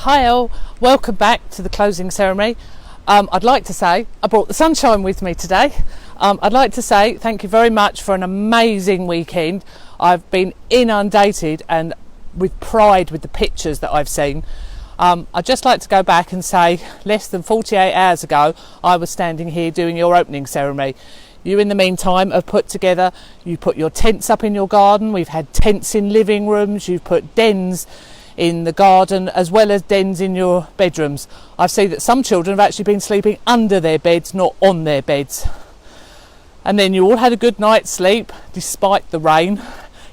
Hi all, welcome back to the closing ceremony. I'd like to say I brought the sunshine with me today. I'd like to say thank you very much for an amazing weekend. I've been inundated and with pride with the pictures that I've seen. I'd just like to go back and say less than 48 hours ago I was standing here doing your opening ceremony. You in the meantime have put together, you put your tents up in your garden, we've had tents in living rooms, you've put dens in the garden as well as dens in your bedrooms. I've seen that some children have actually been sleeping under their beds, not on their beds. And then you all had a good night's sleep despite the rain.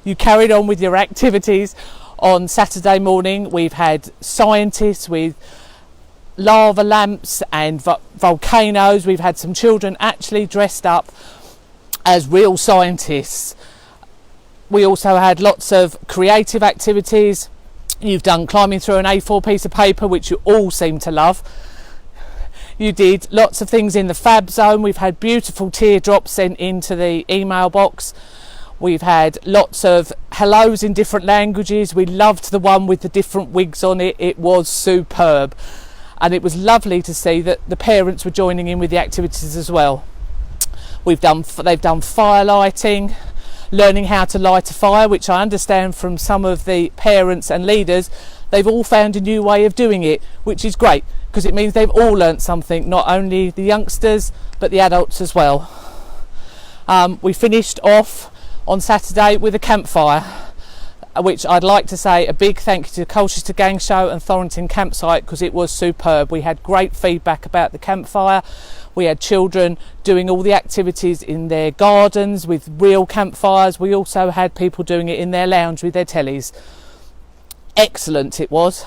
You carried on with your activities. On Saturday morning we've had scientists with lava lamps and volcanoes. We've had some children actually dressed up as real scientists. We also had lots of creative activities. You've done climbing through an A4 piece of paper, which you all seem to love. You did lots of things in the fab zone. We've had beautiful teardrops sent into the email box. We've had lots of hellos in different languages. We loved the one with the different wigs on it. It was superb. And it was lovely to see that the parents were joining in with the activities as well. They've done fire lighting, learning how to light a fire, which I understand from some of the parents and leaders, they've all found a new way of doing it, which is great because it means they've all learnt something, not only the youngsters but the adults as well. We finished off on Saturday with a campfire, which I'd like to say a big thank you to Colchester Gang Show and Thorrington Campsite because it was superb. We had great feedback about the campfire. We had children doing all the activities in their gardens with real campfires. We also had people doing it in their lounge with their tellies. Excellent it was.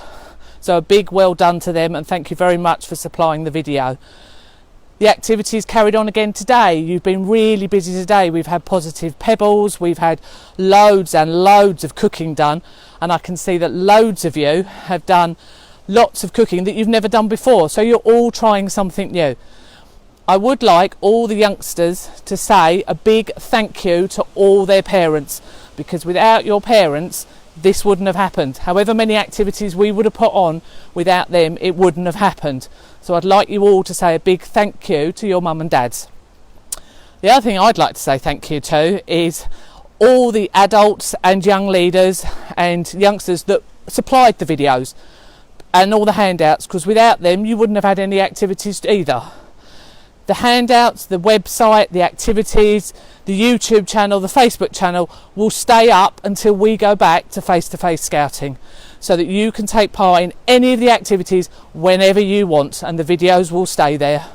So a big well done to them and thank you very much for supplying the video. The activities carried on again today. You've been really busy today. We've had positive pebbles, we've had loads and loads of cooking done, and I can see that loads of you have done lots of cooking that you've never done before, so you're all trying something new. I would like all the youngsters to say a big thank you to all their parents, because without your parents this wouldn't have happened. However many activities we would have put on, without them it wouldn't have happened. So I'd like you all to say a big thank you to your mum and dads. The other thing I'd like to say thank you to is all the adults and young leaders and youngsters that supplied the videos and all the handouts, because without them you wouldn't have had any activities either. The handouts, the website, the activities, the YouTube channel, the Facebook channel will stay up until we go back to face-to-face scouting, so that you can take part in any of the activities whenever you want, and the videos will stay there.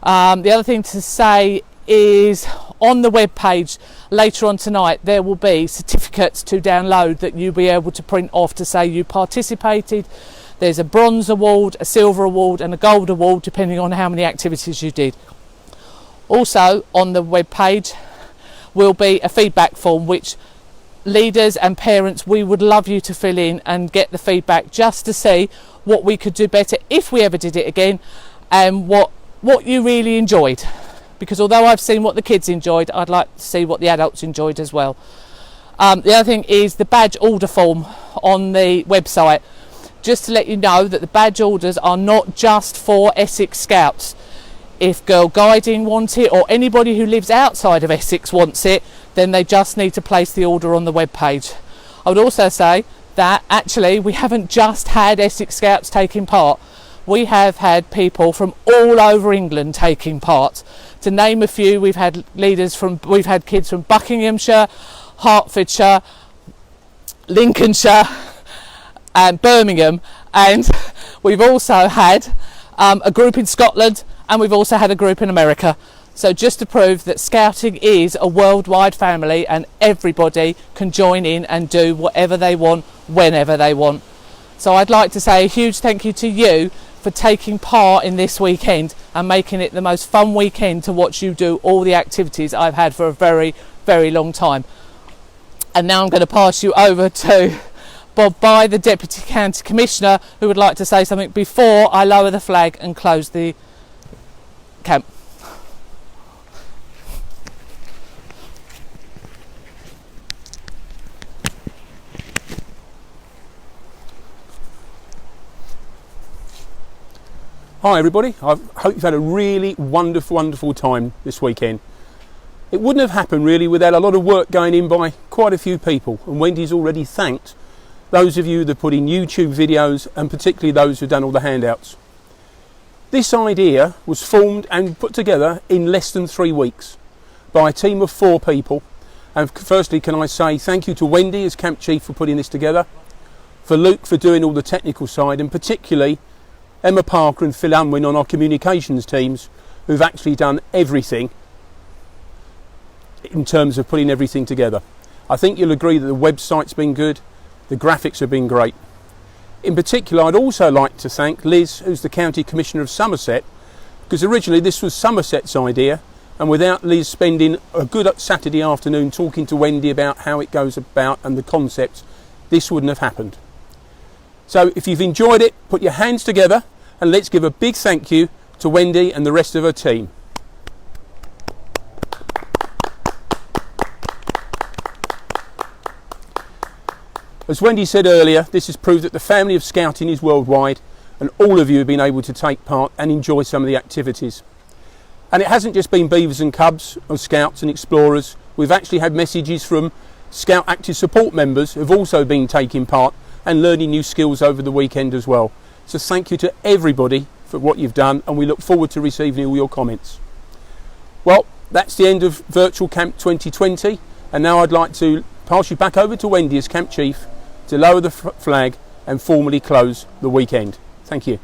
The other thing to say is on the web page later on tonight there will be certificates to download that you'll be able to print off to say you participated. There's a bronze award, a silver award and a gold award depending on how many activities you did. Also on the web page will be a feedback form which leaders and parents, we would love you to fill in and get the feedback just to see what we could do better if we ever did it again, and what you really enjoyed, because although I've seen what the kids enjoyed, I'd like to see what the adults enjoyed as well. The other thing is the badge order form on the website. Just to let you know that the badge orders are not just for Essex Scouts. If Girl Guiding want it or anybody who lives outside of Essex wants it, then they just need to place the order on the web page. I would also say that actually we haven't just had Essex Scouts taking part. We have had people from all over England taking part. To name a few, we've had kids from Buckinghamshire, Hertfordshire, Lincolnshire and Birmingham, and we've also had a group in Scotland, and we've also had a group in America. So just to prove that scouting is a worldwide family and everybody can join in and do whatever they want whenever they want. So I'd like to say a huge thank you to you for taking part in this weekend and making it the most fun weekend to watch you do all the activities I've had for a very, very long time. And now I'm going to pass you over to Bob Bye, the Deputy County Commissioner, who would like to say something before I lower the flag and close the camp. Hi everybody, I hope you've had a really wonderful time this weekend. It wouldn't have happened really without a lot of work going in by quite a few people, and Wendy's already thanked those of you that put in YouTube videos and particularly those who've done all the handouts. This idea was formed and put together in less than 3 weeks by a team of 4 people, and firstly can I say thank you to Wendy as Camp Chief for putting this together, for Luke for doing all the technical side, and particularly Emma Parker and Phil Unwin on our communications teams who've actually done everything in terms of putting everything together. I think you'll agree that the website's been good, the graphics have been great. In particular, I'd also like to thank Liz, who's the County Commissioner of Somerset, because originally this was Somerset's idea, and without Liz spending a good Saturday afternoon talking to Wendy about how it goes about and the concepts, this wouldn't have happened. So if you've enjoyed it, put your hands together and let's give a big thank you to Wendy and the rest of her team. As Wendy said earlier, this has proved that the family of scouting is worldwide, and all of you have been able to take part and enjoy some of the activities. And it hasn't just been beavers and cubs or scouts and explorers. We've actually had messages from Scout Active Support members who've also been taking part and learning new skills over the weekend as well. So thank you to everybody for what you've done, and we look forward to receiving all your comments. Well, that's the end of Virtual Camp 2020, and now I'd like to pass you back over to Wendy as Camp Chief to lower the flag and formally close the weekend. Thank you.